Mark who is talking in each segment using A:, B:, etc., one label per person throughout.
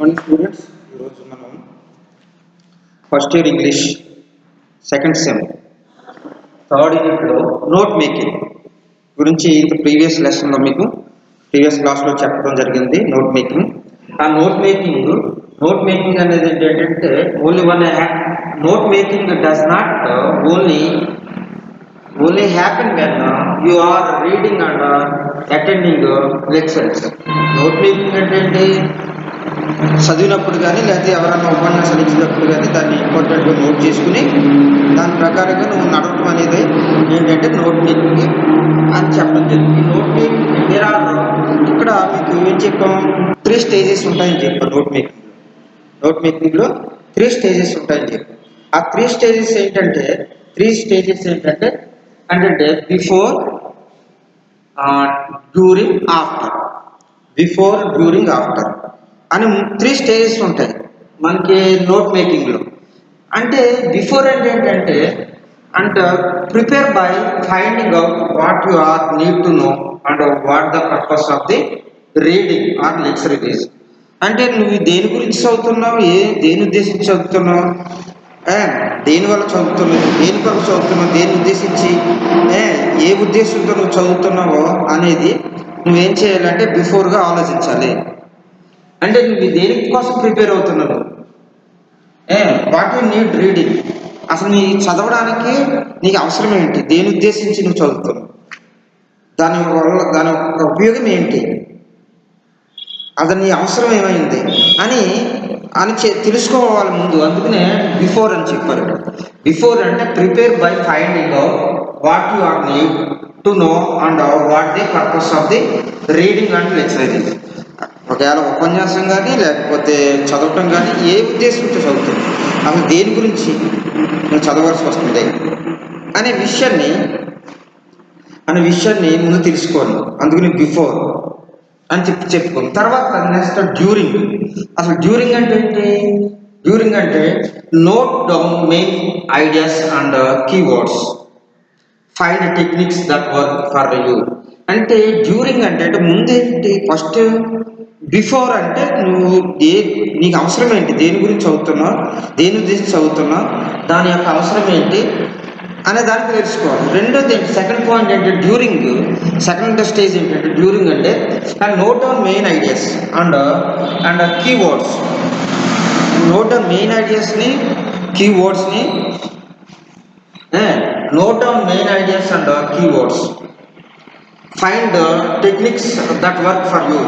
A: Morning students, ఈరోజు మనం first year English second sem third యూనిట్లో నోట్ మేకింగ్ గురించి ప్రీవియస్ లెసన్లో మీకు ప్రీవియస్ క్లాస్లో చెప్పడం జరిగింది. నోట్ మేకింగ్ అనేది ఏంటంటే only one note making does not only happen when you are reading and attending lectures. Note making అంటే చదివినప్పుడు కానీ లేకపోతే ఎవరైనా ఉపన్యాసాలు ఇచ్చినప్పుడు కానీ దాన్ని ఇంపార్టెంట్గా నోట్ చేసుకుని దాని ప్రకారంగా నువ్వు నడవటం అనేది ఏంటంటే నోట్ మేకింగ్ అని చెప్పడం జరిగింది. నోట్ మేకింగ్ ఇక్కడ మీకు ఏం చెప్పాం, 3 స్టేజెస్ ఉంటాయని చెప్పాం. నోట్ మేకింగ్లో 3 స్టేజెస్ ఉంటాయని చెప్పాం. ఆ 3 స్టేజెస్ ఏంటంటే బిఫోర్, డ్యూరింగ్, ఆఫ్టర్ అని 3 స్టేజెస్ ఉంటాయి మనకి నోట్ మేకింగ్లో. అంటే బిఫోర్ ఏంటంటే prepare by finding out what you are need to know and what the purpose of the reading or lecture it is. అంటే నువ్వు దేని గురించి చదువుతున్నావు, దేని ఉద్దేశించి చదువుతున్నావు, దేని వల్ల చదువుతున్నావు, దేని కొరకు చదువుతున్నావు, దేని ఉద్దేశించి ఏ ఉద్దేశంతో నువ్వు చదువుతున్నావో అనేది నువ్వేం చేయాలంటే బిఫోర్గా ఆలోచించాలి. అంటే నువ్వు దేని కోసం ప్రిపేర్ అవుతున్నావు, వాట్ యు నీడ్ రీడింగ్, అసలు నీ చదవడానికి నీకు అవసరం ఏంటి, దేని ఉద్దేశించి నువ్వు చదువుతున్నావు, దాని ఉపయోగం ఏంటి, అది నీ అవసరం ఏమైంది అని తెలుసుకోవాలి ముందు. అందుకనే బిఫోర్ అని చెప్పారు. బిఫోర్ అంటే prepare by finding out what you are need to know and what the purpose of the reading and lecturing. ఒకవేళ ఉపన్యాసం కానీ లేకపోతే చదవటం కానీ ఏ ఉద్దేశంతో చదువుతుంది, అసలు దేని గురించి నువ్వు చదవాల్సి వస్తుంది అనే విషయాన్ని ముందు తెలుసుకోవాలి. అందుకని బిఫోర్ అని చెప్పుకోండి. తర్వాత నెక్స్ట్ డ్యూరింగ్. అసలు డ్యూరింగ్ అంటే ఏంటి? డ్యూరింగ్ అంటే note down main ideas and keywords, find techniques that work for you. అంటే డ్యూరింగ్ అంటే ముందేంటి, ఫస్ట్ బిఫోర్ అంటే నువ్వు నీకు అవసరం ఏంటి, దేని గురించి చదువుతున్నావు, దేని ఉద్దేశించి చదువుతున్నావు, దాని యొక్క అవసరం ఏంటి అనే దానికి తెలుసుకోవాలి. రెండోది సెకండ్ పాయింట్ ఏంటంటే డ్యూరింగ్. సెకండ్ స్టేజ్ ఏంటంటే డ్యూరింగ్ అంటే note down main ideas and keywords. Note down main ఐడియాస్ని, కీవర్డ్స్ని, note down main ideas and keywords, find techniques that work for you.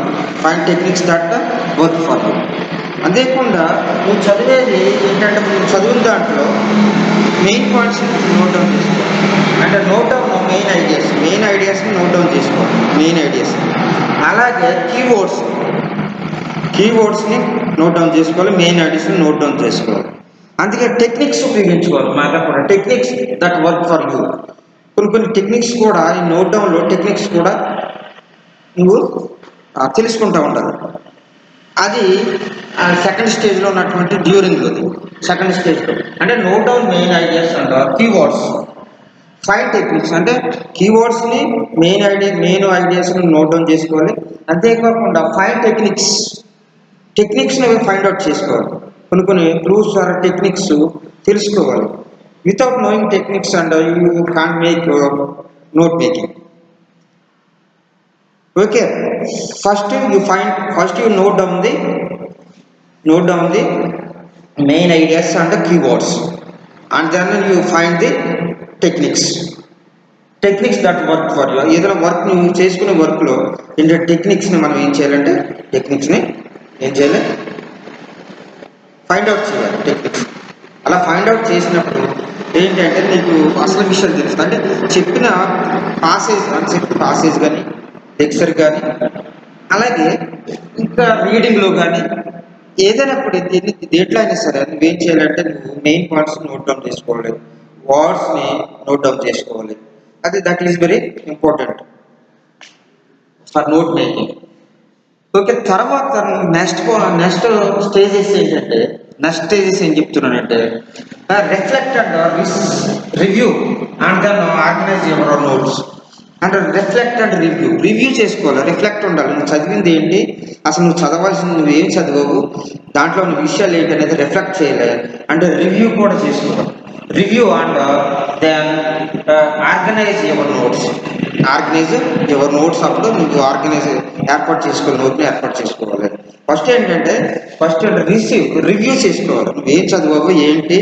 A: అంతేకాకుండా నువ్వు చదివేది ఏంటంటే నువ్వు చదివిన దాంట్లో మెయిన్ పాయింట్స్ నోట్ డౌన్ చేసుకోవాలి. అంటే నోట్ డౌన్ మెయిన్ ఐడియాస్ని నోట్ డౌన్ చేసుకోవాలి, మెయిన్ ఐడియాస్. అలాగే కీవర్డ్స్ని నోట్ డౌన్ చేసుకోవాలి, మెయిన్ ఐడియాస్ని నోట్ డౌన్ చేసుకోవాలి. అందుకే టెక్నిక్స్ ఉపయోగించుకోవాలి. మళ్ళీ కూడా techniques that work for you. కొన్ని టెక్నిక్స్ కూడా ఈ నోట్ డౌన్లో టెక్నిక్స్ కూడా నువ్వు తెలుసుకుంటూ ఉండాలి. అది సెకండ్ స్టేజ్లో ఉన్నటువంటి డ్యూరింగ్లో. సెకండ్ స్టేజ్లో అంటే note down main ideas and keywords, find techniques. అంటే కీవర్డ్స్ని, మెయిన్ ఐడియాస్ని నోట్ డౌన్ చేసుకోవాలి. అంతేకాకుండా ఫైండ్ టెక్నిక్స్ని ఫైండ్ అవుట్ చేసుకోవాలి. కొన్ని క్లూస్ ఆర్ టెక్నిక్స్ తెలుసుకోవాలి. Without knowing techniques and you can't make note making. Okay, first you note down the main ideas and the keywords, and then you find the techniques that work for you. ఏదైనా work నువ్వు చేసుకునే వర్క్లో ఏంటంటే టెక్నిక్స్ని మనం ఏం చేయాలంటే find out చేయాలి. Techniques అలా ఫైండ్ అవుట్ చేసినప్పుడు ఏంటంటే నీకు అసలు విషయాలు తెలుస్తుంది. అంటే చెప్పిన పాసేజ్ కానీ, లెక్చర్ కానీ, అలాగే ఇంకా రీడింగ్లో కానీ ఏదైనప్పుడు దేంట్లో అయినా సరే నువ్వేం చేయాలంటే నువ్వు మెయిన్ పాయింట్స్ నోట్ డౌన్ చేసుకోవాలి, వర్డ్స్ని నోట్ డౌన్ చేసుకోవాలి. That is very important for note making. Okay, తర్వాత నెక్స్ట్ స్టేజెస్ ఏం చెప్తున్నానంటే reflect and review and then organise your notes. అంటే రిఫ్లెక్ట్ అండ్ రివ్యూ చేసుకోవాలి. రిఫ్లెక్ట్ ఉండాలి. నువ్వు చదివింది ఏంటి, అసలు నువ్వు చదవాల్సింది నువ్వేం చదివావు, దాంట్లో ఉన్న విషయాలు ఏంటి అనేది రిఫ్లెక్ట్ చేయాలి, అంటే రివ్యూ కూడా చేసుకోవాలి. Review and then organise your notes. Organise your notes అప్పుడు నువ్వు ఆర్గనైజ్ ఏర్పాటు చేసుకోవాలి, నోట్ని ఏర్పాటు చేసుకోవాలి. ఫస్ట్ ఏంటంటే రివ్యూ చేసుకోవాలి. నువ్వేం చదివావు, ఏంటి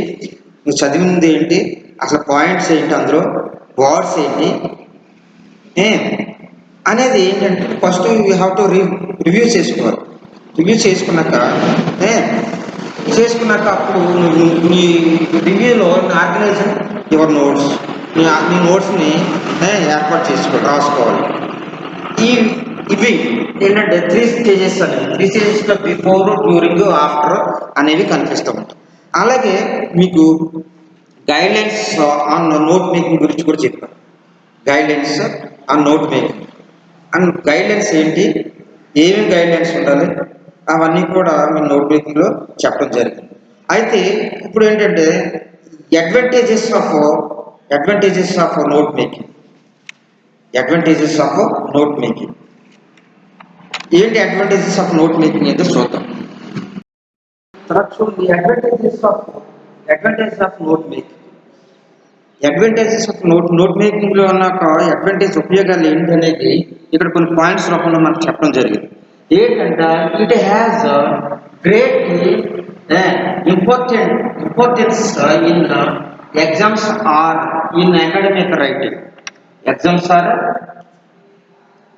A: నువ్వు చదివింది ఏంటి, అసలు పాయింట్స్ ఏంటి, అందులో వర్డ్స్ ఏంటి అనేది ఏంటంటే first you have to review చేసుకోవాలి. రివ్యూ చేసుకున్నాక అప్పుడు నీ రివ్యూలో ఆర్గనైజ్ యువర్ నోట్స్, నీ నోట్స్ని ఏర్పాటు చేసుకోవాలి, రాసుకోవాలి. ఇవి ఏంటంటే 3 స్టేజెస్ అనేవి, 3 స్టేజెస్లో బిఫోర్, డ్యూరింగ్, ఆఫ్టర్ అనేవి కనిపిస్తూ ఉంటాయి. అలాగే మీకు గైడ్లైన్స్ ఆన్ నోట్ మేకింగ్ గురించి కూడా చెప్పాను. Guidelines on note making and guidelines ఏంటి, ఏమేమి గైడ్లైన్స్ ఉండాలి, అవన్నీ కూడా మీ నోట్ మేకింగ్లో చెప్పడం జరిగింది. అయితే ఇప్పుడు ఏంటంటే advantages of note making. Advantages of note making ఏంటి, అడ్వాంటేజెస్ ఆఫ్ నోట్ మేకింగ్ అయితే చూద్దాం. తర్వాత చూడండి, advantages of note making. Advantages of note మేకింగ్లో ఉన్న అడ్వాంటేజ్ ఉపయోగాలు ఏంటి అనేది ఇక్కడ కొన్ని పాయింట్స్ రూపంలో మనకు చెప్పడం జరిగింది. ఏంటంటే it has great importance in exams or in academic writing. Exams or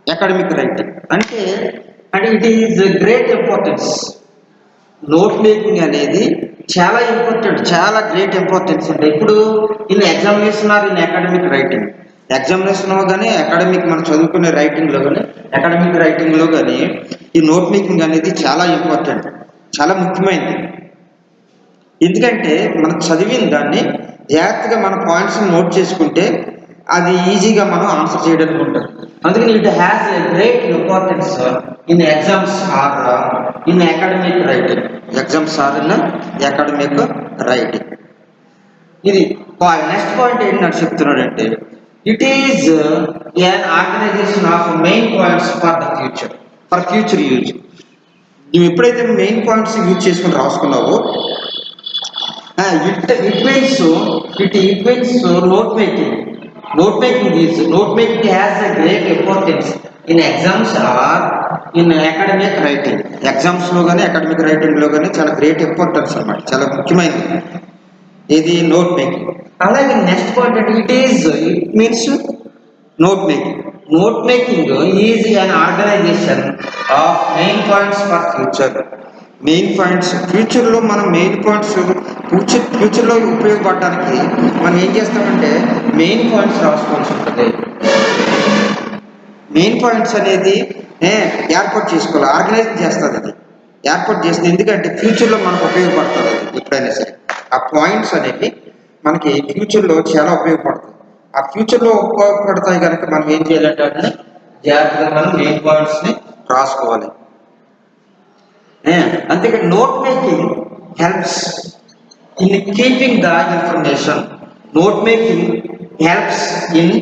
A: academic writing అంటే it is great importance. Note making అనేది చాలా ఇంపార్టెంట్, చాలా గ్రేట్ ఇంపార్టెన్స్ ఉంటుంది. ఇప్పుడు in examination or in academic writing. ఎగ్జామినేషన్లో కానీ అకాడమిక్ మనం చదువుకునే రైటింగ్లో కానీ అకాడమిక్ రైటింగ్లో కానీ ఈ నోట్ మేకింగ్ అనేది చాలా ఇంపార్టెంట్, చాలా ముఖ్యమైనది. ఎందుకంటే మనం చదివిన దాన్ని జాగ్రత్తగా మన పాయింట్స్ని నోట్ చేసుకుంటే అది ఈజీగా మనం ఆన్సర్ చేయడానికి ఉంటుంది. అందుకని it has a great importance in exams or in academic writing. Exams or in academic writing. ఇది నెక్స్ట్ పాయింట్ ఏంటి నాకు చెప్తున్నాడంటే it is an organization of main points for future use. నువ్వు ఎప్పుడైతే మెయిన్ పాయింట్స్ యూజ్ చేసుకుని రాసుకున్నావో it equals note making. Note making has a great importance in exams or in academic writing. Exams లో కానీ academic రైటింగ్లో కానీ చాలా great importance అన్నమాట, చాలా ముఖ్యమైనది ఇది నోట్ మేకింగ్. అలాగే నెక్స్ట్ పాయింట్ అంటే it means note making. Note making is an organisation of main points for future. Main points ఫ్యూచర్లో మనం మెయిన్ పాయింట్స్ ఫ్యూచర్లో ఉపయోగపడడానికి మనం ఏం చేస్తామంటే మెయిన్ పాయింట్స్ రాసుకోవాల్సి ఉంటుంది. మెయిన్ పాయింట్స్ అనేది ఏర్పాటు చేసుకోవాలి, ఆర్గనైజ్ చేస్తుంది, అది ఏర్పాటు చేస్తుంది. ఎందుకంటే ఫ్యూచర్లో మనకు ఉపయోగపడుతుంది. అది ఎప్పుడైనా సరే ఆ పాయింట్స్ అనేవి మనకి ఫ్యూచర్లో చాలా ఉపయోగపడుతుంది. ఆ ఫ్యూచర్లో ఉపయోగపడతాయి కనుక మనం ఏం చేయాలంటే జాగ్రత్తగా మనం మెయిన్ పాయింట్స్ని రాసుకోవాలి. అంతేకాదు note making helps in keeping the information. Note making helps in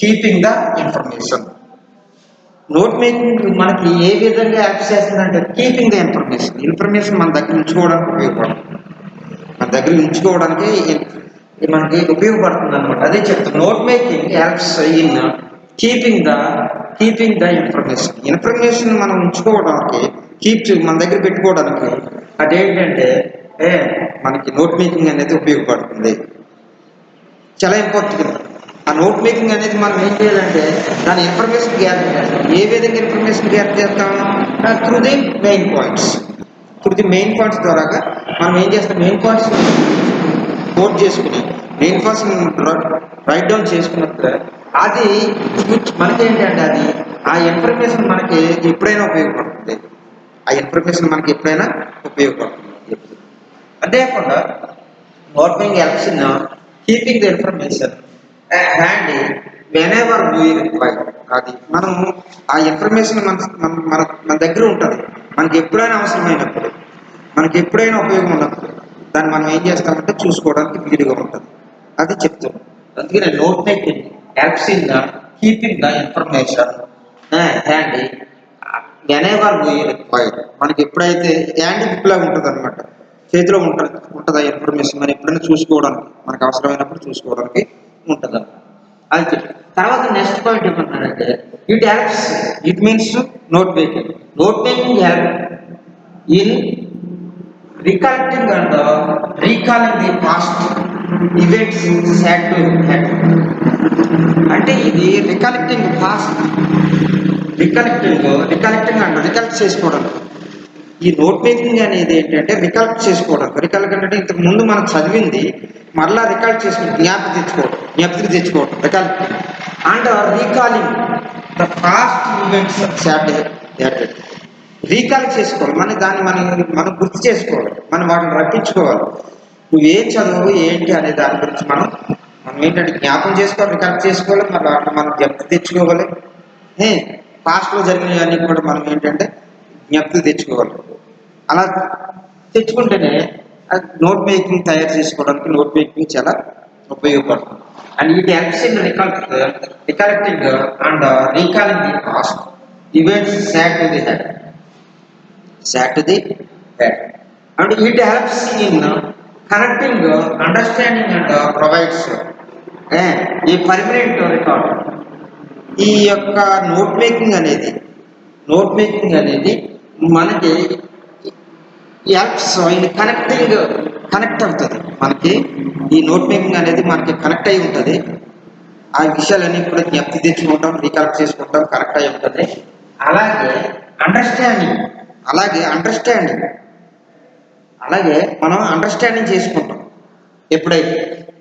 A: keeping the information. Note making మనకి ఏ విధంగా హెల్ప్ చేస్తుందంటే కీపింగ్ ద ఇన్ఫర్మేషన్ మన దగ్గర ఉంచుకోవడానికి ఉపయోగపడుతుంది. మన దగ్గర ఉంచుకోవడానికి మనకి ఉపయోగపడుతుంది అనమాట. అదే చెప్తాను, note making helps in keeping the information మనం ఉంచుకోవడానికి, మన దగ్గర పెట్టుకోవడానికి అదేంటంటే మనకి నోట్ మేకింగ్ అనేది ఉపయోగపడుతుంది, చాలా ఇంపార్టెంట్. ఆ నోట్ మేకింగ్ అనేది మనం ఏం చేయాలంటే దాని ఇన్ఫర్మేషన్ గ్యాదర్ చేస్తాం. ఏ విధంగా ఇన్ఫర్మేషన్ గ్యాదర్ చేస్తాం? త్రూ ది మెయిన్ పాయింట్స్ ద్వారా మనం ఏం చేస్తాం, మెయిన్ పాయింట్స్ నోట్ చేసుకుని మెయిన్ పాయింట్స్ రైట్ డౌన్ చేసుకున్నప్పుడు అది మనకేంటంటే ఆ ఇన్ఫర్మేషన్ మనకి ఎప్పుడైనా ఉపయోగపడుతుంది. అంతేకాకుండా note making helps in keeping the information handy whenever we require. అది మనం ఆ ఇన్ఫర్మేషన్ మన దగ్గర ఉంటుంది. మనకి ఎప్పుడైనా అవసరమైనప్పుడు, మనకి ఎప్పుడైనా ఉపయోగం ఉన్నప్పుడు దాన్ని మనం ఏం చేస్తామంటే చూసుకోవడానికి వీలుగా ఉంటుంది. అది చెప్తాం. అందుకనే note making helps in keeping the information handy whenever we require. మనకి ఎప్పుడైతే హ్యాండ్ బుక్ లాగా ఉంటుంది అనమాట, చేతిలో ఉంటుంది ఆ ఇన్ఫర్మేషన్ మనం ఎప్పుడైనా చూసుకోవడానికి, మనకు అవసరమైనప్పుడు చూసుకోవడానికి ఉంటుంది అన్నమాట. అయితే తర్వాత నెక్స్ట్ పాయింట్ ఏమంటున్నారంటే it helps, it means note making. Note making help in recollecting and recalling the past events sad to had. అంటే ఇది రికలెక్టింగ్ అండ్ రికలెక్ట్ చేసుకోవడం. ఈ నోట్ మేకింగ్ అనేది ఏంటంటే రికలెక్ట్ చేసుకోవడం. రికలెక్ట్ అంటే ఇంతకు ముందు మనం చదివింది మరలా రికలెక్ట్ చేసుకుంటాం, జ్ఞాపకం తెచ్చుకోవడం recollect. And recalling the past events sad recall చేసుకోవాలి. దాన్ని మనం గుర్తు చేసుకోవాలి, మనం వాటిని రప్పించుకోవాలి. నువ్వేం చదువు ఏంటి అనే దాని గురించి మనం ఏంటంటే జ్ఞాపకం చేసుకోవాలి, రికలెక్ట్ చేసుకోవాలి, మరి వాటిని మనం జ్ఞప్తి తెచ్చుకోవాలి. పాస్ట్లో జరిగినవన్నీ కూడా మనం ఏంటంటే జ్ఞప్తి తెచ్చుకోవాలి. అలా తెచ్చుకుంటేనే నోట్ మేకింగ్ తయారు చేసుకోవడానికి నోట్ మేకింగ్ చాలా ఉపయోగపడుతుంది. And it helps in recollecting and recalling the past events sad to the head. And it helps in connecting, understanding and provides a permanent record. ఈ యొక్క నోట్ మేకింగ్ అనేది మనకి helps in connect అవుతుంది. మనకి ఈ note making అనేది మనకి connect అయి ఉంటుంది. ఆ విషయాలన్నీ కూడా జ్ఞప్తి తెచ్చుకుంటాం, రీకలెక్ట్ చేసుకుంటాం, కనెక్ట్ అయి ఉంటుంది. అలాగే మనం అండర్స్టాండింగ్ చేసుకుంటాం. ఎప్పుడైతే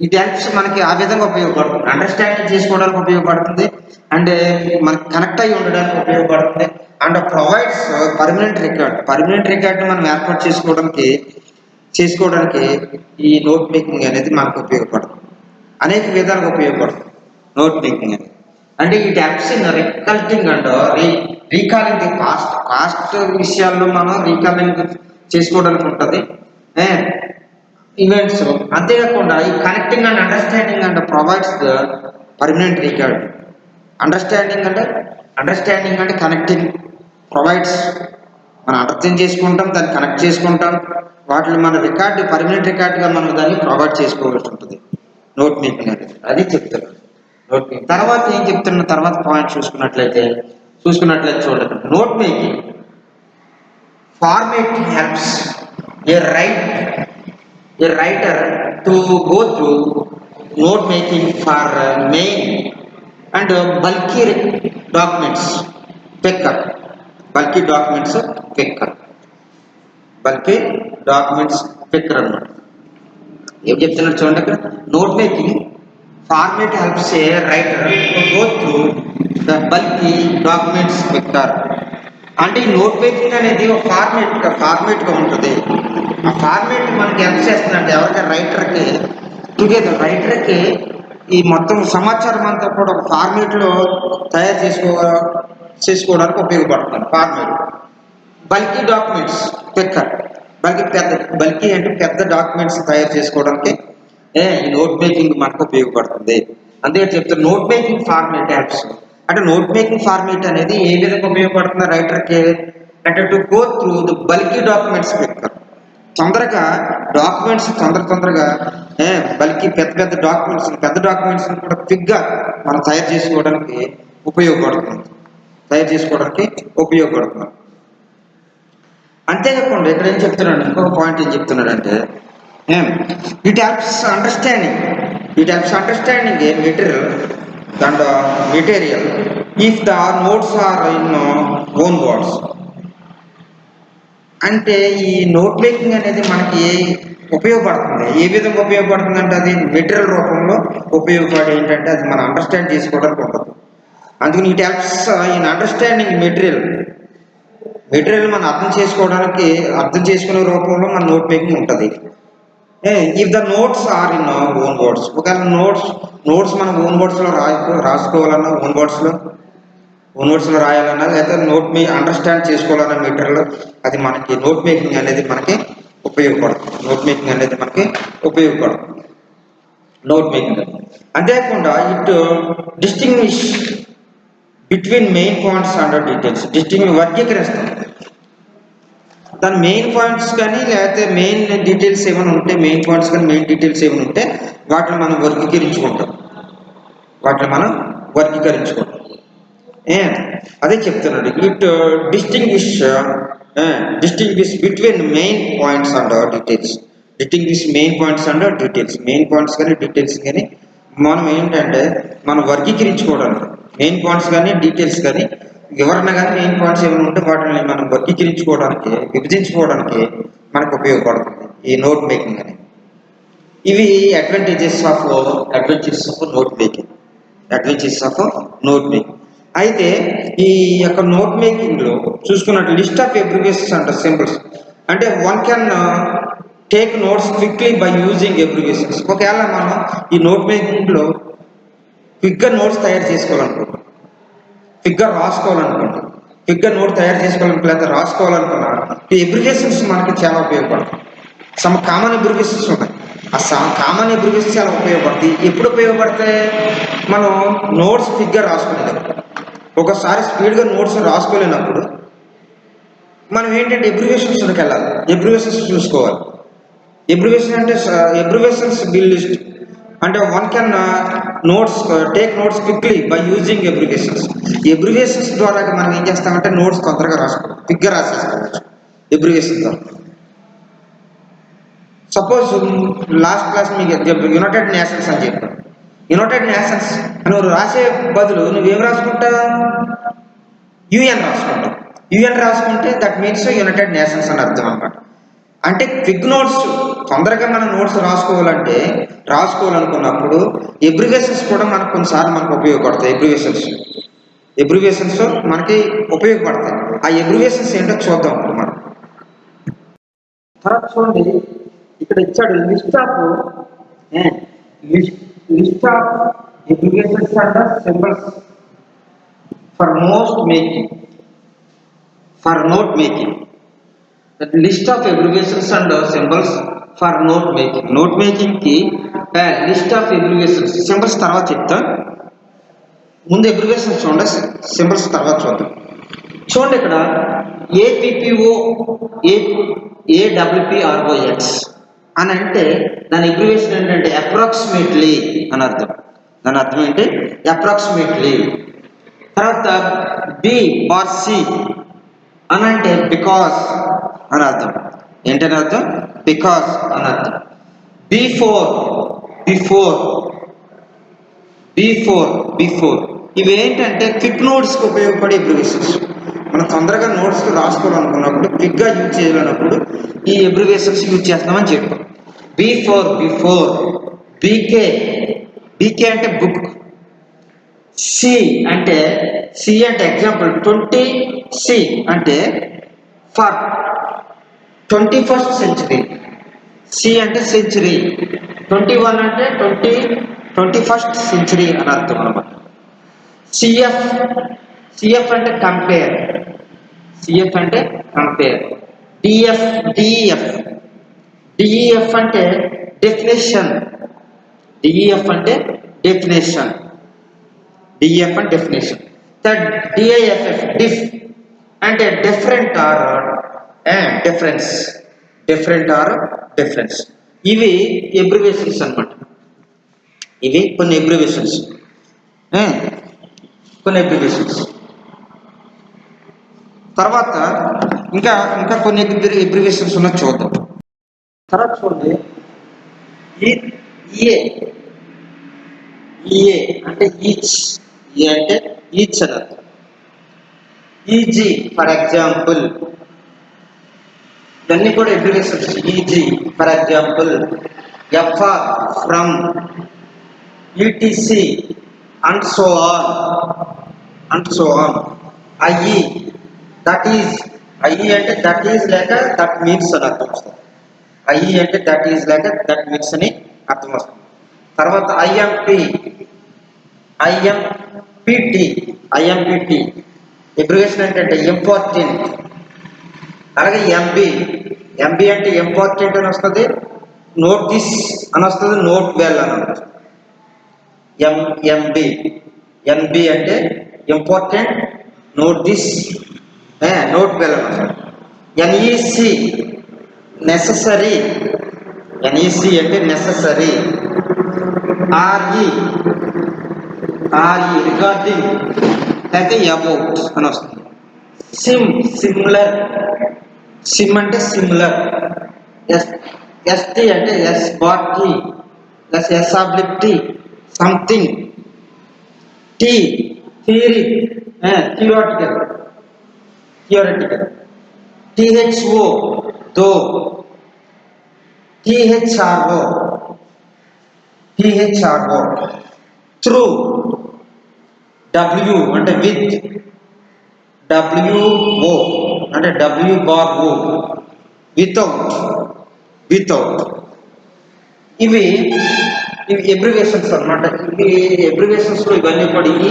A: ఇది హెల్ప్స్ మనకి ఆ విధంగా ఉపయోగపడుతుంది, అండర్స్టాండింగ్ చేసుకోవడానికి ఉపయోగపడుతుంది, అండ్ మనకి కనెక్ట్ అయ్యి ఉండడానికి ఉపయోగపడుతుంది. అండ్ ప్రొవైడ్స్ పర్మనెంట్ రికార్డ్ మనం ఏర్పాటు చేసుకోవడానికి ఈ నోట్ మేకింగ్ అనేది మనకు ఉపయోగపడుతుంది, అనేక విధాలుగా ఉపయోగపడుతుంది నోట్ మేకింగ్ అనేది. అంటే it helps in recollecting and recalling the past విషయాల్లో మనం రీకాలింగ్ చేసుకోవడానికి ఉంటుంది ఈవెంట్స్. అంతేకాకుండా ఈ connecting and understanding and provides the permanent record. Understanding అంటే కనెక్టింగ్, ప్రొవైడ్స్ మనం అర్థం చేసుకుంటాం, దాన్ని కనెక్ట్ చేసుకుంటాం, వాటిని మన పర్మనెంట్ రికార్డ్గా మనం దాన్ని ప్రొవైడ్ చేసుకోవాల్సి ఉంటుంది నోట్ మేకింగ్ అనేది. అది చెప్తారు నోట్ మేకింగ్. తర్వాత ఏం చెప్తున్న తర్వాత పాయింట్ చూసుకున్నట్లయితే చూడండి. Note making format helps a writer to go through note making for main and bulky documents pickup. Bulky documents picker అన్నమాట. ఏం చెప్తున్నారు చూడండి ఇక్కడ. Note making format helps a writer to go through the bulky documents picker. అంటే ఈ note making అనేది ఒక ఫార్మేట్గా ఉంటుంది. ఆ ఫార్మేట్ మనకి ఎంత చేస్తుందంటే ఎవరికైనా రైటర్కి ఈ మొత్తం సమాచారం అంతా కూడా ఒక ఫార్మేట్లో తయారు చేసుకోవడానికి ఉపయోగపడుతుంది format. Bulky documents picker, bulky అంటే పెద్ద డాక్యుమెంట్స్ తయారు చేసుకోవడానికి ఈ నోట్ మేకింగ్ మనకు ఉపయోగపడుతుంది. అందుకే చెప్తారు నోట్ మేకింగ్ ఫార్మేట్ హెల్ప్స్. అంటే నోట్ మేకింగ్ ఫార్మేట్ అనేది ఏ విధంగా ఉపయోగపడుతుంది రైటర్కి అంటే to go through the bulky documents picker. తొందరగా బల్కీ పెద్ద డాక్యుమెంట్స్ కూడా క్విక్గా మనం తయారు చేసుకోవడానికి ఉపయోగపడుతుంది. అంతేకాకుండా ఇక్కడ ఏం చెప్తున్నాడు, ఇంకొక పాయింట్ ఏం చెప్తున్నాడంటే it helps understanding a material if the notes are in own words. అంటే ఈ నోట్ మేకింగ్ అనేది మనకి ఉపయోగపడుతుంది. ఏ విధంగా ఉపయోగపడుతుంది అంటే అది మెటీరియల్ రూపంలో ఉపయోగపడి ఏంటంటే అది మనం అండర్స్టాండ్ చేసుకోవడానికి ఉంటుంది. అందుకని it helps in understanding material మనం అర్థం చేసుకునే రూపంలో మన నోట్ మేకింగ్ ఉంటుంది. If the notes are in own words. ఒకవేళ నోట్స్ మనం ఓన్ వర్డ్స్లో రాసుకోవాలన్నా ఓన్ వర్డ్స్లో రాయాలన్నా లేదా అండర్స్టాండ్ చేసుకోవాలన్నా మెటీరియల్ అది మనకి నోట్ మేకింగ్ అనేది మనకి ఉపయోగపడుతుంది. అంతేకాకుండా it between main points and details distinguish వర్గీకరిస్తాం. దాని మెయిన్ పాయింట్స్ కానీ లేకపోతే మెయిన్ డీటెయిల్స్ ఏమైనా ఉంటే మెయిన్ పాయింట్స్ కానీ మెయిన్ డీటెయిల్స్ ఏమైనా ఉంటే వాటిని మనం వర్గీకరించుకుంటాం. అదే చెప్తున్నాడు. It distinguish between main points and details. Main points కానీ డీటెయిల్స్ కానీ మనం ఏంటంటే మనం వర్గీకరించుకోవడానికి మెయిన్ పాయింట్స్ కానీ డీటెయిల్స్ కానీ వివరణ కానీ మెయిన్ పాయింట్స్ ఏమైనా ఉంటే వాటిని మనం వర్గీకరించుకోవడానికి విభజించుకోవడానికి మనకు ఉపయోగపడుతుంది ఈ నోట్ మేకింగ్ అనేది. ఇవి అడ్వాంటేజెస్ ఆఫ్ నోట్ మేకింగ్. అయితే ఈ యొక్క నోట్ మేకింగ్ లో చూసుకున్నట్టు list of abbreviations and symbols అంటే one can take notes quickly by using abbreviations. ఒకవేళ మనం ఈ నోట్ మేకింగ్ లో క్విక్గా నోట్స్ తయారు చేసుకోవాలనుకుంటాం, క్విక్గా రాసుకోవాలనుకుంటాం, క్విక్గా నోట్ తయారు చేసుకోవాలనుకుంటే లేదా రాసుకోవాలనుకున్నా ఈ అబ్రివియేషన్స్ మనకి చాలా ఉపయోగపడతాయి. సమ్ కామన్ అబ్రివియేషన్స్ ఉన్నాయి. ఆ కామన్ అబ్రివియేషన్స్ చాలా ఉపయోగపడతాయి. ఎప్పుడు ఉపయోగపడతాయి? మనం నోట్స్ క్విక్గా రాసుకునేటప్పుడు. ఒకసారి స్పీడ్గా నోట్స్ రాసుకోలేనప్పుడు మనం ఏంటంటే అబ్రివియేషన్స్కి వెళ్ళాలి, అబ్రివియేషన్స్ చూసుకోవాలి. అబ్రివియేషన్స్ బిల్ లిస్ట్ అంటే one can take notes quickly by using abbreviations. ఈ అబ్రివియేషన్స్ ద్వారా మనం ఏం చేస్తామంటే నోట్స్ తొందరగా రాసుకోవాలి, క్విక్గా రాసేసుకోవచ్చు అబ్రివియేషన్ ద్వారా. సపోజ్ లాస్ట్ క్లాస్ మీకు యునైటెడ్ నేషన్స్ అని చెప్పాను. యునైటెడ్ నేషన్స్ నువ్వు రాసే బదులు నువ్వేం రాసుకుంటావు? యుఎన్ రాసుకుంటావు. యుఎన్ రాసుకుంటే దట్ మీన్స్ యునైటెడ్ నేషన్స్ అని అర్థం అన్నమాట. అంటే క్విక్ నోట్స్ తొందరగా మనం నోట్స్ రాసుకోవాలనుకున్నప్పుడు అబ్రివియేషన్స్ కూడా మనకు కొన్నిసార్లు మనకు ఉపయోగపడతాయి. అబ్రివియేషన్స్ మనకి ఉపయోగపడతాయి. ఆ అబ్రివియేషన్స్ ఏంటో చూద్దాం ఇప్పుడు మనం. తర్వాత చూడండి, ఇక్కడ ఇచ్చాడు list of abbreviations and symbols for note making. List of abbreviations and symbols for note making కి లిస్ట్ ఆఫ్ అబ్రివియేషన్స్, సింబల్స్ తర్వాత చెప్తా. ముందు అబ్రివియేషన్స్ చూడండి, సింబల్స్ తర్వాత చూద్దాం. చూడండి ఇక్కడ APPO AWPROX అని అంటే దాని అబ్రివియేషన్ ఏంటంటే అప్రాక్సిమేట్లీ అని అర్థం. దాని అర్థం ఏంటి? అప్రాక్సిమేట్లీ. తర్వాత BC అని అంటే బికాస్ అని అర్థం. ఏంటని అర్థం? బికాస్ అని అర్థం. బిఫోర్ ఇవేంటంటే క్విక్ నోట్స్కి ఉపయోగపడే అబ్రివియేషన్స్. మనం తొందరగా నోట్స్ రాసుకోవాలనుకున్నప్పుడు, క్విక్గా యూజ్ చేయాలన్నప్పుడు ఈ అబ్రివియేషన్స్ యూజ్ చేస్తామని చెప్పాం. బిఫోర్. బీకే అంటే బుక్. సి అంటే ఎగ్జాంపుల్ 20C అంటే ఫర్ 21st century. సి అంటే సెంచురీ. 21 అంటే 21st century అని అర్థం అన్నమాట. సిఎఫ్ అంటే కంపేర్. డిఈఎఫ్ అంటే డెఫినేషన్. డిఈఎఫ్ అంటే డెఫినేషన్. డిఐఎఫ్ఎఫ్ డిఫ్ అంటే డిఫరెంట్ ఆర్ డిఫరెన్స్. ఇవి అబ్రివియేషన్స్ అన్నమాట. ఇవి కొన్ని అబ్రివియేషన్స్. తర్వాత ఇంకా కొన్ని అబ్రివియేషన్స్ ఉన్న చూద్దాం. తర్వాత చూడండి, ఈఏ అంటే ఈచ్. అంటే ఈచ్ అని అర్థం. EG for example. ఇవన్నీ కూడా abbreviations. EG for example. FR from. ETC and so on. IE that is. IE అంటే దట్ ఈజ్ లేక దట్ మీన్స్ అని అర్థం వస్తుంది. ఐఈ అంటే దట్ ఈజ్ లేక దట్ మీన్స్ అని అర్థం వస్తుంది. తర్వాత ఐఎంపిటి అబ్రివియేషన్ ఏంటంటే ఇంపార్టెంట్. అలాగే ఎంబీ అంటే ఇంపార్టెంట్ అని వస్తుంది. నోటీస్ అని వస్తుంది. నోట్ వెల్ అని వస్తుంది. ఎన్బి అంటే important, note this, note well. NEC, necessary, NEC అంటే necessary. RE regarding అయితే about అని వస్తుంది. Similar, sim అంటే similar. ST అంటే S bar T plus S oblique T, something. T, theory, theoretical. THO, though. THRO, through. W అంటే with. WO అంటే W bar O, without. ఇవి abbreviations అన్నమాట. ఇవి అబ్రివేషన్స్ లో ఇవన్నీ కూడా ఈ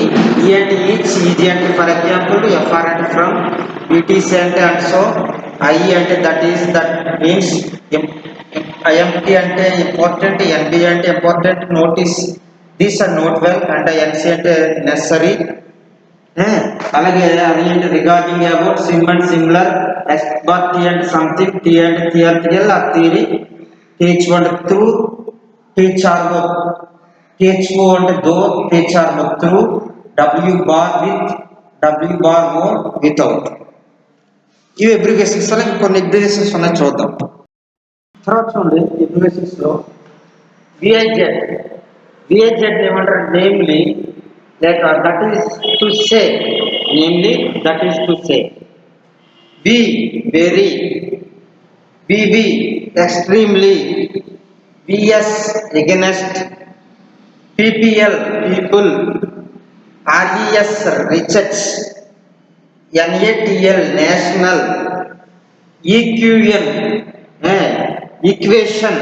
A: అంటే ఈచ్, ఈజీ అంటే ఫర్ ఎగ్జాంపుల్, FR అంటే ఫ్రమ్, BTC అంటే అండ్ సో, I అంటే that is, that means, IMP అంటే ఇంపార్టెంట్, NB అంటే important, notice this and note well, అంటే NC అంటే నెసరీ. అలాగే అది అంటే regarding, about, SIM and similar, S bar T అంటే సంథింగ్, T అంటే థియరిటికల్ ఆర్ థియరీ, THO అంటే త్రూ, THRO అంటే దో, THRO through, W bar with, W bar O without. ఇవి అబ్రివేషన్స్. అలాగే కొన్ని అబ్రివేషన్స్ ఉన్నాయి, చూద్దాం. తర్వాత చూడండి అబ్రివేషన్స్ లో VIZ ఏమంటారు? నేమ్లీ, లేక that is to say, namely that is to say. V very, VB extremely, VS against, PPL people, RES research, NATL national, EQN equation,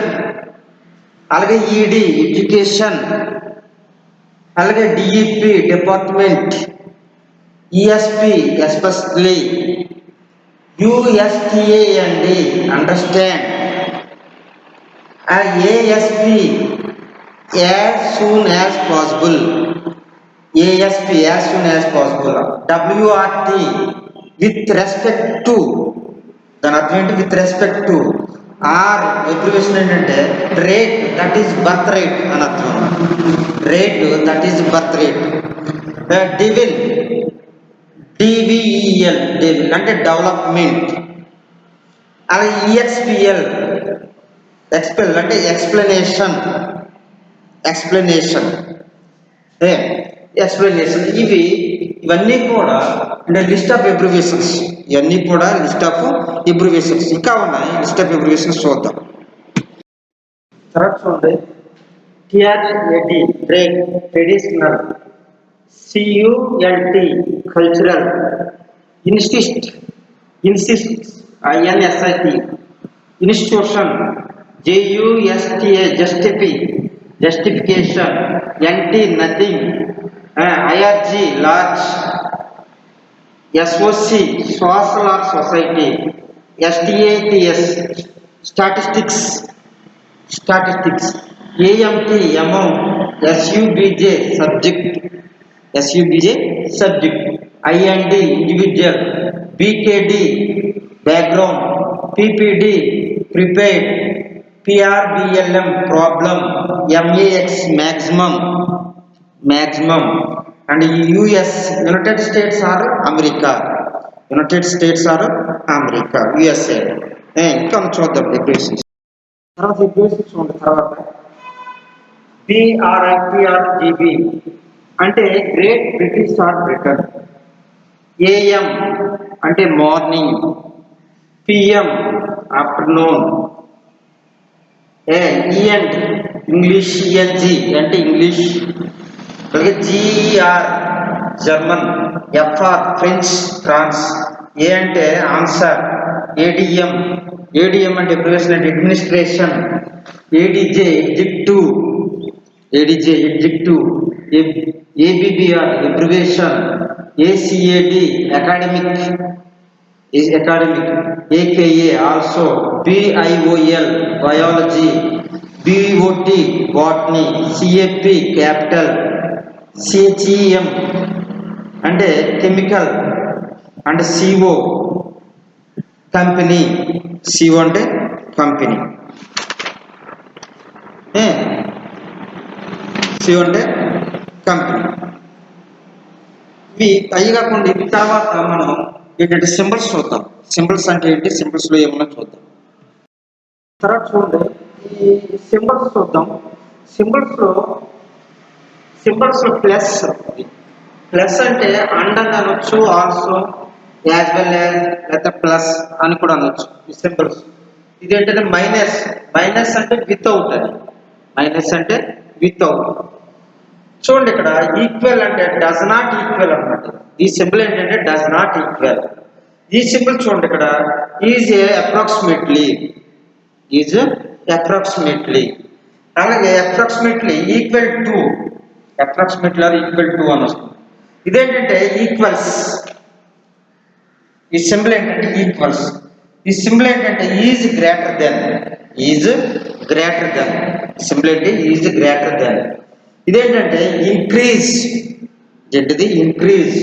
A: అలాగే ED ఎడ్యుకేషన్, అలాగే DEP department, ESP especially, USTA అండి understand, ASP as soon as possible, ASP as soon as possible, WRT with respect to, దాని అర్థం ఏంటి? With respect to. R abbreviation ఏంటంటే rate, that is birth rate అని అర్థం. Rate that is birth rate. డివిల్, DVEL డివిల్ అంటే development. అలాగే EXPL ఎక్స్పెల్ అంటే ఎక్స్ప్లెనేషన్. ఇవన్నీ కూడా అంటే లిస్ట్ ఆఫ్ అబ్రివేషన్స్. ఇవన్నీ కూడా లిస్ట్ ఆఫ్ అబ్రివేషన్స్. ఇంకా ఉన్నాయి లిస్ట్ ఆఫ్ అబ్రివేషన్స్, చూద్దాం. తర్వాత చూడండి TRAD break, traditional, CULT cultural, insist, INSIT institution, JUSTA justification, NT nothing, IRG large, SOC social or society, STATS statistics, AMT amount, SUBJ subject, IND individual, BKD background, PPD prepared, PRBLM problem, MAX maximum and US United States or America, USA. ఇంకా చూద్దాం abbreviations. తర్వాత abbreviations ఉంటాయి. తర్వాత BRIPRGB అంటే great British or Britain, AM అంటే morning, PM afternoon, ENT English, ENG అంటే English, అలాగే GER German, FR French, France, A అంటే ఆన్సర్, ADM అంటే అబ్రివేషన్ అంటే administration, ADJ executive, ABBR abbreviation, ACAD academic, AKA also, BIOL biology, BOT botany, CAP capital, CHEM అంటే chemical, అంటే CO company, CO అంటే company, CO అంటే company. ఇవి అవి కాకుండా ఇవి తర్వాత మనం ఏంటంటే సింబల్స్ చూద్దాం. సింబల్స్ అంటే ఏంటి, సింబల్స్లో ఏమన్నా చూద్దాం. తర్వాత చూడండి ఈ సింబల్స్ చూద్దాం. సింబల్స్లో ప్లస్ అంటే అండ్ అని అనొచ్చు, ఆల్సో, యాజ్ వెల్ యాజ్, లేదా ప్లస్ అని కూడా అనొచ్చు ఈ సింబల్స్. ఇదేంటంటే మైనస్ అంటే వితౌట్ అని, మైనస్ అంటే వితౌట్. చూడండి ఇక్కడ ఈక్వల్ అంటే డస్ నాట్ ఈక్వల్ అన్నమాట. ఈ సింబల్ ఏంటంటే డస్ నాట్ ఈక్వల్. ఈ సింబల్ చూడండి ఇక్కడ ఈజ్ అప్రాక్సిమేట్లీ, అలాగే approximately equal to, approximately or equal to అని వస్తుంది. ఇదేంటంటే ఈక్వల్స్. ఈ సింబల్ ఏంటంటే ఈక్వల్స్. ఈ సింబల్ ఏంటంటే ఈజ్ గ్రేటర్ దెన్, సింబల్ ఏంటి ఈజ్ గ్రేటర్ దెన్. ఇదేంటంటే ఇంక్రీజ్, ఏంటిది ఇంక్రీజ్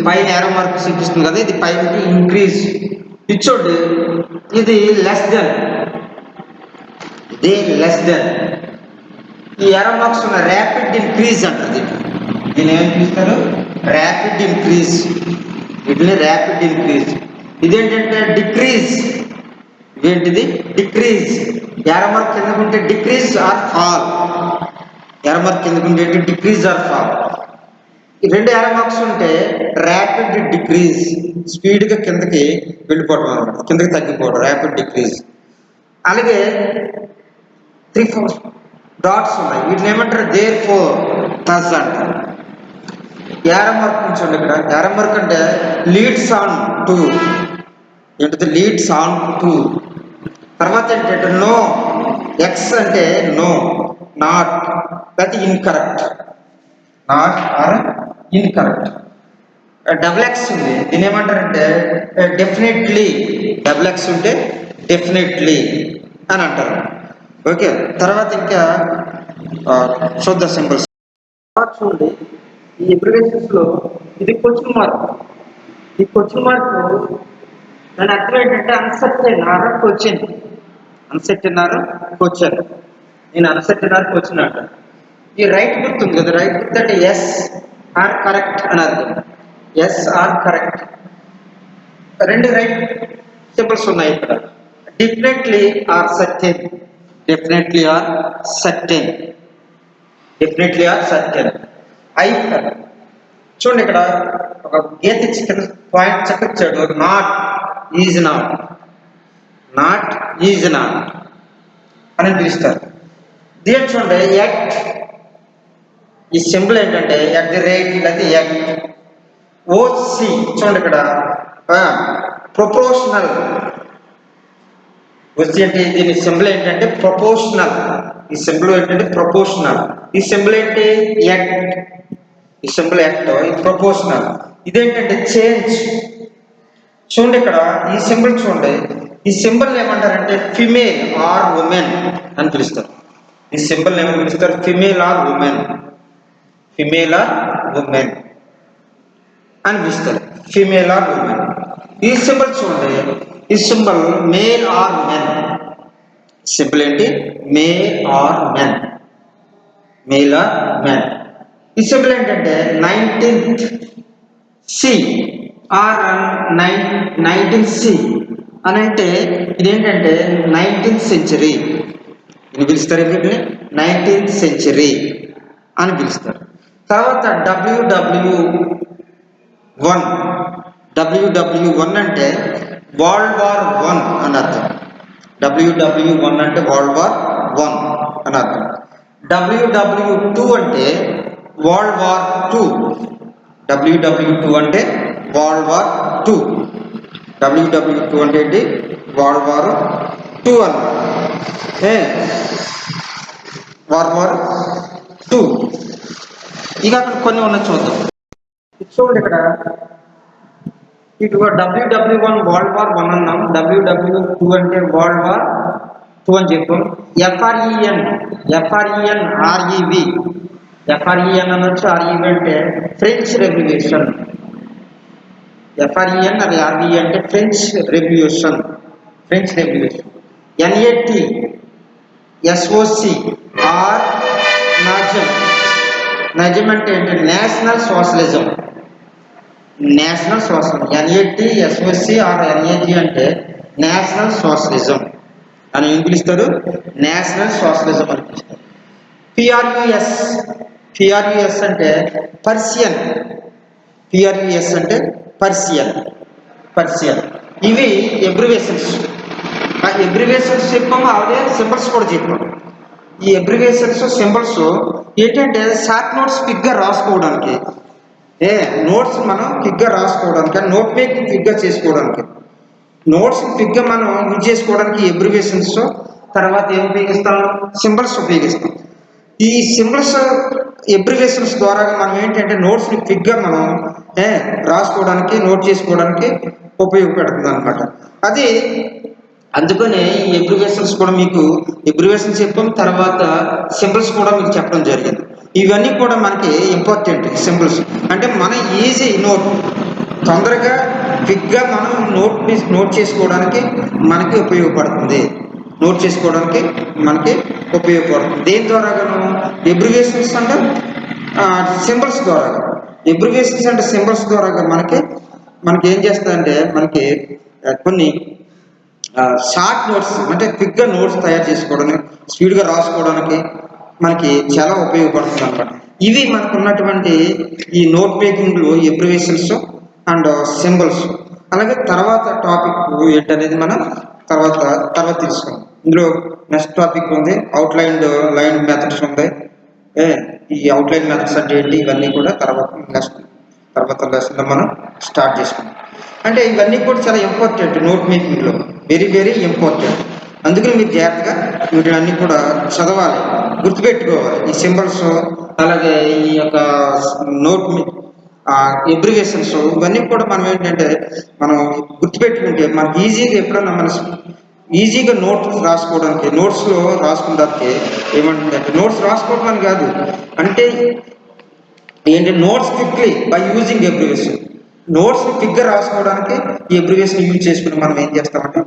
A: పైన ఏరో మార్క్ చూపిస్తుంది కదా, ఇది పైన ఇంక్రీజ్. ఇది చూడండి ఇది లెస్ దెన్, ఈ ఏరో మార్క్స్ ఉన్న ర్యాపిడ్ ఇంక్రీజ్ అంటారు. దీన్ని ఏమని పిలుస్తారు, ర్యాపిడ్ ఇంక్రీజ్. వీటిని ర్యాపిడ్ ఇంక్రీజ్. ఇదేంటంటే డిక్రీజ్, ఇదేంటిది డిక్రీజ్. ఏరో మార్క్ కిందకుంటే decrease or fall, arrow mark కిందకుంటే డిక్రీజ్ ఆర్ ఫాల్. ఈ రెండు ఏరో మార్క్స్ ఉంటే ర్యాపిడ్ డిక్రీజ్, స్పీడ్గా కిందకి వెళ్ళిపోవడం అనమాట, కిందకి తగ్గిపోవడం, ర్యాపిడ్ డిక్రీజ్. అలాగే 3-4 డాట్స్ ఉన్నాయి, వీటిని ఏమంటారు దేర్ ఫోర్ thus అంటారు. ఏరో మార్క్ ఉంచండి ఇక్కడ. ఏరో మార్క్ అంటే లీడ్స్ ఆన్ టు, ఏంటిది లీడ్స్ ఆన్ టు. తర్వాత ఏంటంటే నో, ఎక్స్ అంటే నో, నాట్, లేకపోతే incorrect, not or incorrect. Double X ఉంది, దీని ఏమంటారంటే డెఫినెట్లీ, డబుల్ ఎక్స్ ఉంటే డెఫినెట్లీ అని అంటారు. ఓకే, తర్వాత ఇంకా చూద్దాం సింబల్స్. చూడండి ఈ అబ్రివేషన్స్లో ఇది క్వశ్చన్ మార్క్. ఈ క్వశ్చన్ మార్క్ దాని అర్థం ఏంటంటే uncertain or question, uncertain or question. నేను అన్సర్టైన్ ఆర్ క్వశ్చన్ అంటాను. ఈ రైట్ గుర్తుంది కదా, రైట్ గుర్తు అంటే ఎస్ ఆర్ కరెక్ట్ అని అర్థం, ఎస్ ఆర్ కరెక్ట్. రెండు రైట్ సింబల్స్ ఉన్నాయి ఇక్కడ, definitely or certain, definitely or certain, definitely or certain. ఐఫర్ చూడండి ఇక్కడ ఒక గీత ఇచ్చి పాయింట్ చక్కచ్చాడు, not is not, not is not అని పిలుస్తారు. దీని చూడండి ఎట్, ఈ సింబల్ ఏంటంటే ఎట్ ది రేట్, లేకపోతే ఎట్. ఓసి చూడండి ఇక్కడ ప్రొపోర్షనల్, వచ్చి అంటే దీని సింబల్ ఏంటంటే ప్రొపోర్షనల్. ఈ సింబల్ ఏంటంటే ప్రొపోర్షనల్. ఈ సింబల్ ఏంటి ఎట్, ఈ సింబల్ ఎట్, ఇది ప్రొపోర్షనల్. ఇదేంటంటే చేంజ్. చూడండి ఇక్కడ ఈ సింబల్ చూడండి, ఈ సింబల్ ఏమంటారంటే ఫిమేల్ ఆర్ ఉమెన్ అని పిలుస్తారు. ఈ సింబల్ ఏమని పిలుస్తారు, female or women, female or women అని పిలుస్తారు, ఫిమేల్ ఆర్ ఉమెన్. ఈ సింబల్ చూడండి, ఈ symbol male or men. Symbol ఏంటి male or men, male or men. ఈ సింబల్ ఏంటంటే 19th C are 19th C అని అంటే ఇదేంటంటే 19th సెంచరీ అని పిలుస్తారు. ఏంటంటే 19th సెంచరీ అని పిలుస్తారు. తర్వాత WW1 అంటే వరల్డ్ వార్ 1 అని అర్థం. WW1 అంటే వరల్డ్ వార్ 1 అని అర్థం. WW2 అంటే వరల్డ్ వార్ 2, WW2 అంటే వరల్డ్ వార్ 2, WW2 అంటే ఏంటి వరల్డ్ వార్ 2 అన్నమాట. World war 2. ఇక అక్కడ కొన్ని ఉన్నాయి చూద్దాం. చూడండి ఇక్కడ ఇటు WW1 వరల్డ్ వార్ 1 అన్నాం, WW2 అంటే వరల్డ్ వార్ 2 అని చెప్పాం. FREN REV FREN అనొచ్చు, REV అంటే ఫ్రెంచ్ రెవల్యూషన్. FREN అది REV అంటే French revolution. NAT SOC or Nazism. Nazism అంటే ఏంటి? National socialism. NAT SOC or NAG అంటే నేషనల్ సోషలిజం అని ఏం పిలుస్తారు? నేషనల్ సోషలిజం అని పిలుస్తారు. PRUS అంటే పర్షియన్. ఇవి ఎబ్రివేషన్స్. ఆ ఎబ్రివేషన్స్ చెప్పాము, అలాగే సింబల్స్ కూడా చెప్పాము. ఈ ఎబ్రివేషన్స్ సింబల్స్ ఏంటంటే షార్ట్ నోట్స్ క్విక్గా రాసుకోవడానికి, నోట్స్ మనం క్విక్గా రాసుకోవడానికి, నోట్ మేకింగ్ క్విక్గా చేసుకోవడానికి, నోట్స్ క్విక్గా మనం యూజ్ చేసుకోవడానికి ఎబ్రివేషన్స్. తర్వాత ఏం ఉపయోగిస్తాం? సింబల్స్ ఉపయోగిస్తాం. ఈ సింబల్స్ ఎబ్రివేషన్స్ ద్వారా మనం ఏంటంటే నోట్స్ని క్విక్గా మనం రాసుకోవడానికి, నోట్ చేసుకోవడానికి ఉపయోగపడుతుంది అనమాట. అది అందుకనే ఈ ఎబ్రివేషన్స్ కూడా మీకు ఎబ్రివేషన్స్ చెప్పాం, తర్వాత సింబల్స్ కూడా మీకు చెప్పడం జరిగింది. ఇవన్నీ కూడా మనకి ఇంపార్టెంట్. సింబల్స్ అంటే మన ఈజీ నోట్, తొందరగా క్విక్గా మనం నోట్ చేసుకోవడానికి మనకి ఉపయోగపడుతుంది. దేని ద్వారాగాను? ఎబ్రివేషన్స్ అంటే సింబల్స్ ద్వారా. ఎబ్రివేషన్స్ అంటే సింబల్స్ ద్వారా మనకి ఏం చేస్తుందంటే మనకి కొన్ని షార్ట్ నోట్స్ అంటే క్విక్గా నోట్స్ తయారు చేసుకోవడానికి, స్పీడ్గా రాసుకోవడానికి మనకి చాలా ఉపయోగపడుతుంది అనమాట. ఇవి మనకు ఉన్నటువంటి ఈ నోట్ మేకింగ్లో ఎబ్రివేషన్స్ అండ్ సింబల్స్. అలాగే తర్వాత టాపిక్ ఏంటనేది మనం తర్వాత తెలుసుకుందాం. ఇందులో నెక్స్ట్ టాపిక్ ఉంది అవుట్లైన్ మెథడ్స్ ఉంది. ఈ అవుట్లైన్ మెథడ్స్ అంటే ఏంటి, ఇవన్నీ కూడా తర్వాత లెసన్లో మనం స్టార్ట్ చేసుకుందాం. అంటే ఇవన్నీ కూడా చాలా ఇంపార్టెంట్ నోట్ మేకింగ్లో, వెరీ వెరీ ఇంపార్టెంట్. అందుకని మీరు జాగ్రత్తగా వీటిని కూడా చదవాలి, గుర్తుపెట్టుకోవాలి. ఈ సింబల్స్, అలాగే ఈ యొక్క నోట్ ఎబ్రివేషన్స్, ఇవన్నీ కూడా మనం ఏంటంటే మనం గుర్తుపెట్టుకుంటే మనకి ఈజీగా ఎప్పుడన్నా మన ఈజీగా నోట్స్ రాసుకోవడానికి, నోట్స్లో రాసుకోవడానికి ఏమంటుందంటే, నోట్స్ రాసుకోవడం అని కాదు, అంటే ఏంటి, notes quickly by using abbreviation. Notes క్విక్గా రాసుకోవడానికి ఈ ఎబ్రివేషన్ యూజ్ చేసుకుని మనం ఏం చేస్తామంటే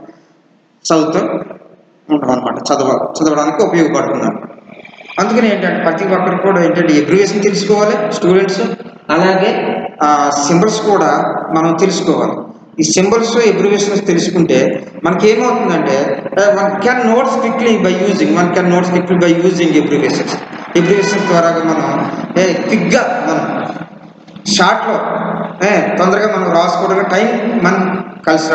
A: చదువుతూ ఉంటాం అనమాట. చదవడానికి ఉపయోగపడుతున్నాం. అందుకని ఏంటంటే ప్రతి ఒక్కరికి కూడా ఏంటంటే ఎబ్రివేషన్ తెలుసుకోవాలి స్టూడెంట్స్, అలాగే సింబల్స్ కూడా మనం తెలుసుకోవాలి. ఈ సింబల్స్ ఎబ్రివేషన్స్ తెలుసుకుంటే మనకి ఏమవుతుందంటే one can notes quickly by using abbreviations ద్వారా మనం క్విక్గా మనం షార్ట్లో తొందరగా మనం రాసుకోవడానికి టైం కలిసి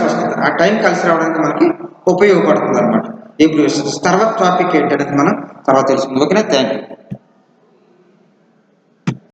A: వస్తుంది. ఆ టైం కలిసి రావడానికి మనకి ఉపయోగపడుతుంది అనమాట ఎబ్రివేషన్స్. తర్వాత టాపిక్ ఏంటనేది మనం తర్వాత తెలుసుకుందాం. ఓకేనా? Thank you.